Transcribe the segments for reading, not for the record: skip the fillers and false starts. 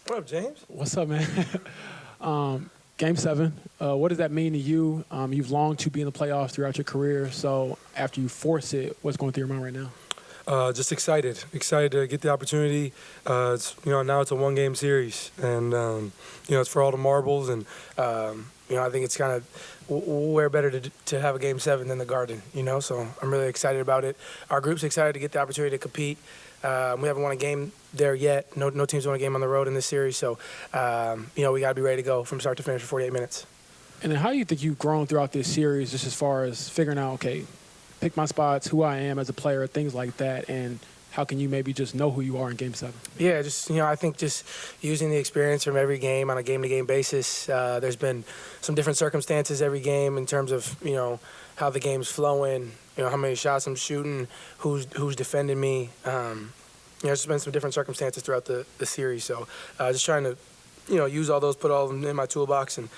What up, James? What's up, man? Game 7, what does that mean to you? You've longed to be in the playoffs throughout your career, so after you force it, what's going through your mind right now? Just excited to get the opportunity. Now it's a one-game series, and it's for all the marbles, and I think it's kind of where better to have a Game 7 than the Garden, So I'm really excited about it. Our group's excited to get the opportunity to compete. We haven't won a game there yet. No teams won a game on the road in this series, so we got to be ready to go from start to finish for 48 minutes. And then how do you think you've grown throughout this series, just as far as figuring out, okay, pick my spots, who I am as a player, things like that, and how can you maybe just know who you are in Game 7? Yeah, I think just using the experience from every game on a game-to-game basis. There's been some different circumstances every game in terms of, how the game's flowing, how many shots I'm shooting, who's defending me. There's been some different circumstances throughout the series. So just trying to, use all those, put all of them in my toolbox and,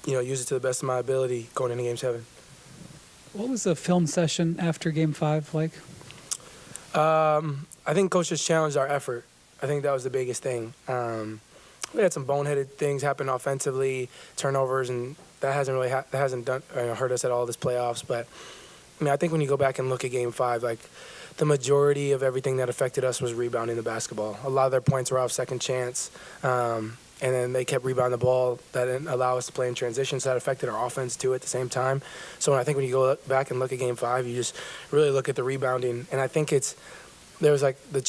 use it to the best of my ability going into Game 7. What was the film session after Game 5 like? I think Coach just challenged our effort. I think that was the biggest thing. We had some boneheaded things happen offensively, turnovers, and that hasn't really hurt us at all this playoffs. But I think when you go back and look at Game 5, like the majority of everything that affected us was rebounding the basketball. A lot of their points were off second chance. And then they kept rebounding the ball. That didn't allow us to play in transition, so that affected our offense, too, at the same time. So I think when you go back and look at Game 5, you just really look at the rebounding. And I think it looks like, the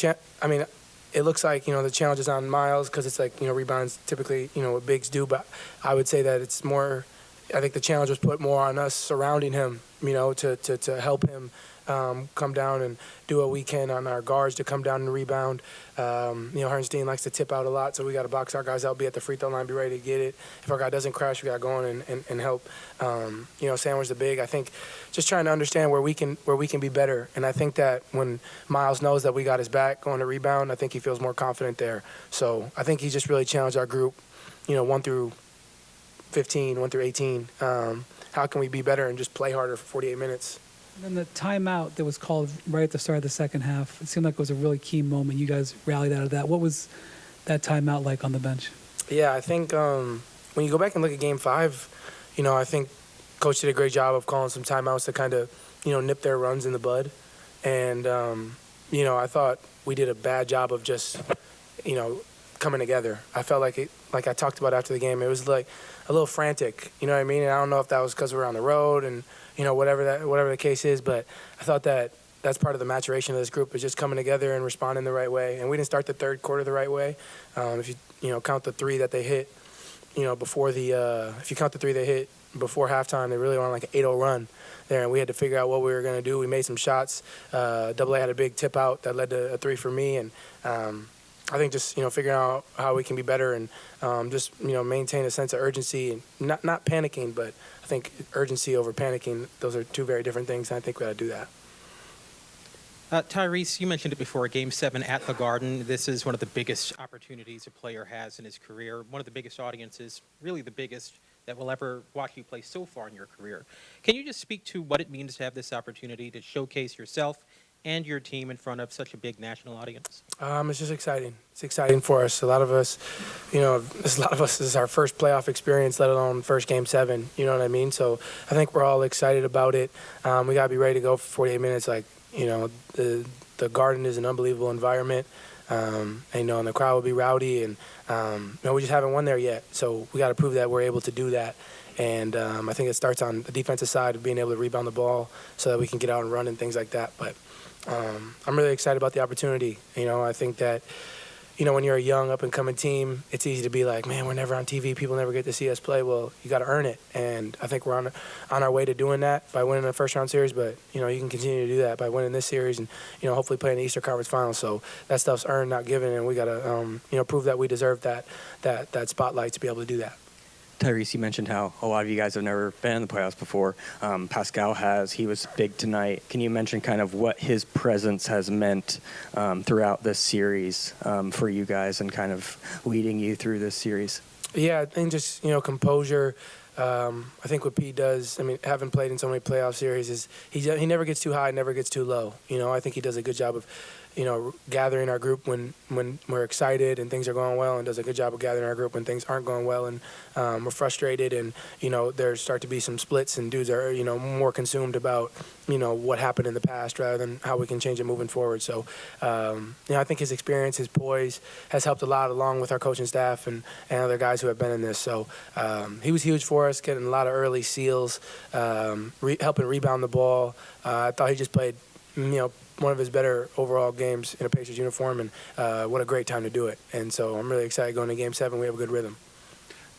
challenge is on Myles because it's like, rebounds typically, what bigs do. But I would say that it's more – I think the challenge was put more on us surrounding him, to help him come down and do what we can on our guards to come down and rebound. Herrnstein likes to tip out a lot, so we got to box our guys out, be at the free throw line, be ready to get it. If our guy doesn't crash, we got to go in and help, sandwich the big. I think just trying to understand where we can be better. And I think that when Myles knows that we got his back going to rebound, I think he feels more confident there. So I think he just really challenged our group, 1 through 15, 1 through 18. How can we be better and just play harder for 48 minutes? And then the timeout that was called right at the start of the second half, it seemed like it was a really key moment. You guys rallied out of that. What was that timeout like on the bench? Yeah, I think when you go back and look at Game 5, I think Coach did a great job of calling some timeouts to kind of, nip their runs in the bud. And, I thought we did a bad job of just, coming together. I felt like I talked about after the game, it was like a little frantic, you know what I mean? And I don't know if that was because we were on the road and, whatever the case is, but I thought that's part of the maturation of this group is just coming together and responding the right way. And we didn't start the third quarter the right way. If you count the three that they hit, before before halftime, they really were on like an 8-0 run there, and we had to figure out what we were going to do. We made some shots. Double A had a big tip out that led to a three for me, and I think just figuring out how we can be better and just maintain a sense of urgency and not panicking, but I think urgency over panicking, those are two very different things, and I think we got to do that. Tyrese, you mentioned it before, Game 7 at the Garden. This is one of the biggest opportunities a player has in his career, one of the biggest audiences, really the biggest that will ever watch you play so far in your career. Can you just speak to what it means to have this opportunity to showcase yourself and your team in front of such a big national audience? It's just exciting. It's exciting for us. A lot of us, this is our first playoff experience, let alone first Game 7. You know what I mean? So I think we're all excited about it. We got to be ready to go for 48 minutes. Like, the Garden is an unbelievable environment. And the crowd will be rowdy, and we just haven't won there yet. So we got to prove that we're able to do that. And I think it starts on the defensive side of being able to rebound the ball so that we can get out and run and things like that. But I'm really excited about the opportunity. I think that, when you're a young up-and-coming team, it's easy to be like, man, we're never on TV. People never get to see us play. Well, you got to earn it. And I think we're on our way to doing that by winning the first-round series. But, you can continue to do that by winning this series and, hopefully playing the Eastern Conference Finals. So that stuff's earned, not given, and we got to, prove that we deserve that spotlight to be able to do that. Tyrese, you mentioned how a lot of you guys have never been in the playoffs before. Pascal has. He was big tonight. Can you mention kind of what his presence has meant throughout this series for you guys and kind of leading you through this series? Yeah, I think just, composure. I think what Pete does, having played in so many playoff series, is he never gets too high, never gets too low. I think he does a good job of gathering our group when we're excited and things are going well, and does a good job of gathering our group when things aren't going well and we're frustrated, and there start to be some splits and dudes are more consumed about what happened in the past rather than how we can change it moving forward. So I think his experience, his poise has helped a lot, along with our coaching staff and other guys who have been in this. So he was huge for us, getting a lot of early seals, helping rebound the ball. I thought he just played one of his better overall games in a Pacers uniform, and what a great time to do it. And so I'm really excited going to Game 7. We have a good rhythm.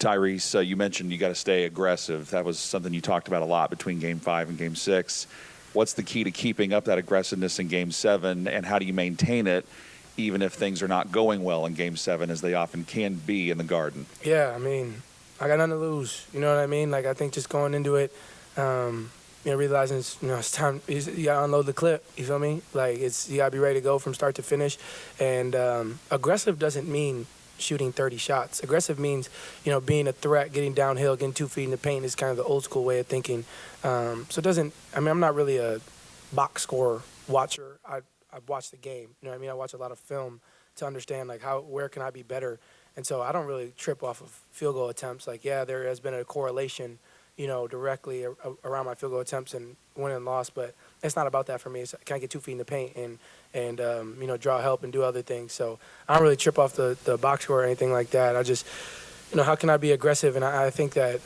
Tyrese, you mentioned you got to stay aggressive. That was something you talked about a lot between Game 5 and Game 6. What's the key to keeping up that aggressiveness in Game 7, and how do you maintain it even if things are not going well in Game 7, as they often can be in the Garden? Yeah, I mean, I got nothing to lose. You know what I mean? Like, I think just going into it, realizing it's time. You got to unload the clip. You feel me? Like, you got to be ready to go from start to finish. And aggressive doesn't mean shooting 30 shots. Aggressive means, being a threat, getting downhill, getting 2 feet in the paint is kind of the old school way of thinking. So it doesn't. I mean, I'm not really a box score watcher. I watch the game. You know what I mean? I watch a lot of film to understand where can I be better. And so I don't really trip off of field goal attempts. Like, yeah, there has been a correlation, directly around my field goal attempts and win and loss, but it's not about that for me. It's, can I get 2 feet in the paint and draw help and do other things. So I don't really trip off the box score or anything like that. I just, how can I be aggressive? And I think that,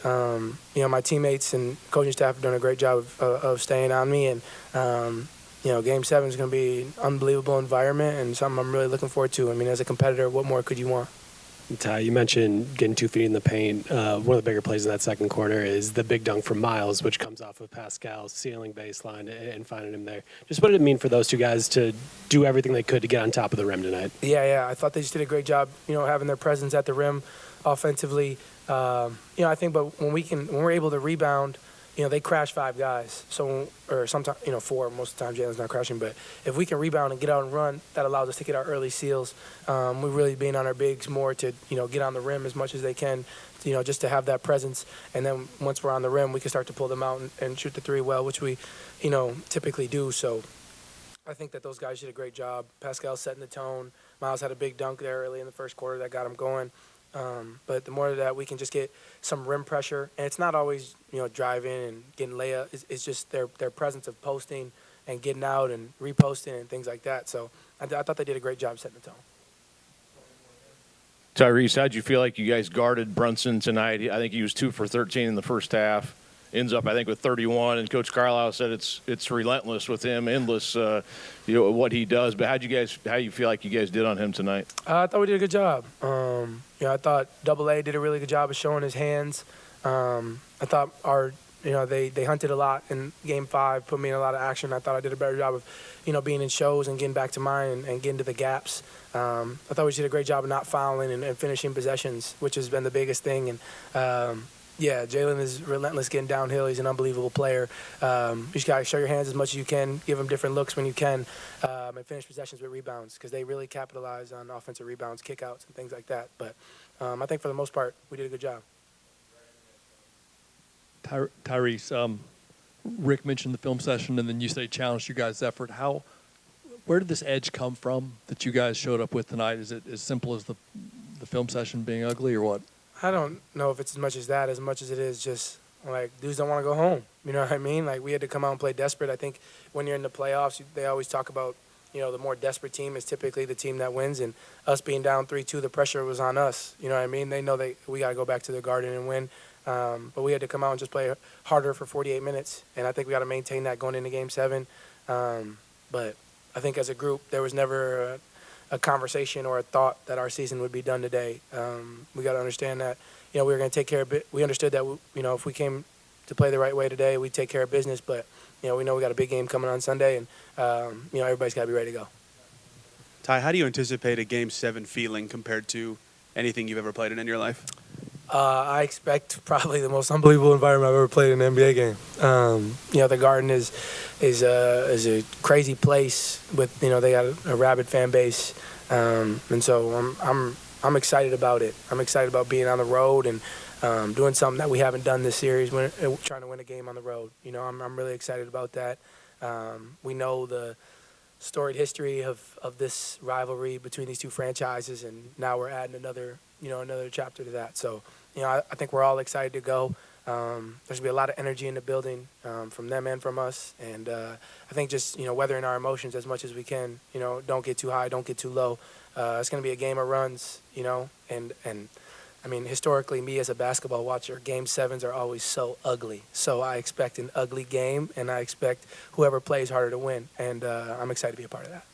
my teammates and coaching staff have done a great job of staying on me. And, Game 7 is going to be an unbelievable environment and something I'm really looking forward to. I mean, as a competitor, what more could you want? Ty, you mentioned getting 2 feet in the paint. One of the bigger plays in that second quarter is the big dunk from Myles, which comes off of Pascal's ceiling baseline and finding him there. Just what did it mean for those two guys to do everything they could to get on top of the rim tonight? Yeah. I thought they just did a great job, having their presence at the rim offensively. I think, but when we're able to rebound, they crash 5 guys. So, or sometimes, 4. Most of the time, Jalen's not crashing. But if we can rebound and get out and run, that allows us to get our early seals. We're really being on our bigs more to, get on the rim as much as they can, just to have that presence. And then once we're on the rim, we can start to pull them out and shoot the 3 well, which we, typically do. So I think that those guys did a great job. Pascal setting the tone. Myles had a big dunk there early in the first quarter that got him going. But the more that we can just get some rim pressure, and it's not always, driving and getting layup. It's just their presence of posting and getting out and reposting and things like that. So I thought they did a great job setting the tone. Tyrese, how'd you feel like you guys guarded Brunson tonight? I think he was 2 for 13 in the first half. Ends up, I think, with 31. And Coach Carlisle said it's relentless with him, endless, what he does. But how you feel like you guys did on him tonight? I thought we did a good job. I thought AA did a really good job of showing his hands. I thought they hunted a lot in Game 5, put me in a lot of action. I thought I did a better job of, being in shows and getting back to mine and getting to the gaps. I thought we did a great job of not fouling and finishing possessions, which has been the biggest thing. And Jalen is relentless getting downhill. He's an unbelievable player. You just got to show your hands as much as you can, give him different looks when you can, and finish possessions with rebounds, because they really capitalize on offensive rebounds, kickouts, and things like that. But I think for the most part, we did a good job. Tyrese, Rick mentioned the film session, and then you say challenged you guys' effort. Where did this edge come from that you guys showed up with tonight? Is it as simple as the film session being ugly, or what? I don't know if it's as much as that, as much as it is just, dudes don't want to go home. You know what I mean? We had to come out and play desperate. I think when you're in the playoffs, they always talk about, the more desperate team is typically the team that wins. And us being down 3-2, the pressure was on us. You know what I mean? They know we got to go back to the Garden and win. But we had to come out and just play harder for 48 minutes. And I think we got to maintain that going into Game 7. But I think as a group, there was never a conversation or a thought that our season would be done today. We got to understand that, we were going to take care of it. We understood that, if we came to play the right way today, we'd take care of business. But, we know we got a big game coming on Sunday, and, everybody's got to be ready to go. Ty, how do you anticipate a Game 7 feeling compared to anything you've ever played in your life? I expect probably the most unbelievable environment I've ever played in an NBA game. The Garden is a crazy place with, they got a rabid fan base, and so I'm excited about it. I'm excited about being on the road and doing something that we haven't done this series, trying to win a game on the road. I'm really excited about that. We know the storied history of this rivalry between these two franchises, and now we're adding another chapter to that. So, I think we're all excited to go. There's gonna be a lot of energy in the building from them and from us, and I think just weathering our emotions as much as we can. Don't get too high, don't get too low. It's gonna be a game of runs, and I mean, historically, me as a basketball watcher, Game 7s are always so ugly. So I expect an ugly game, and I expect whoever plays harder to win, and I'm excited to be a part of that.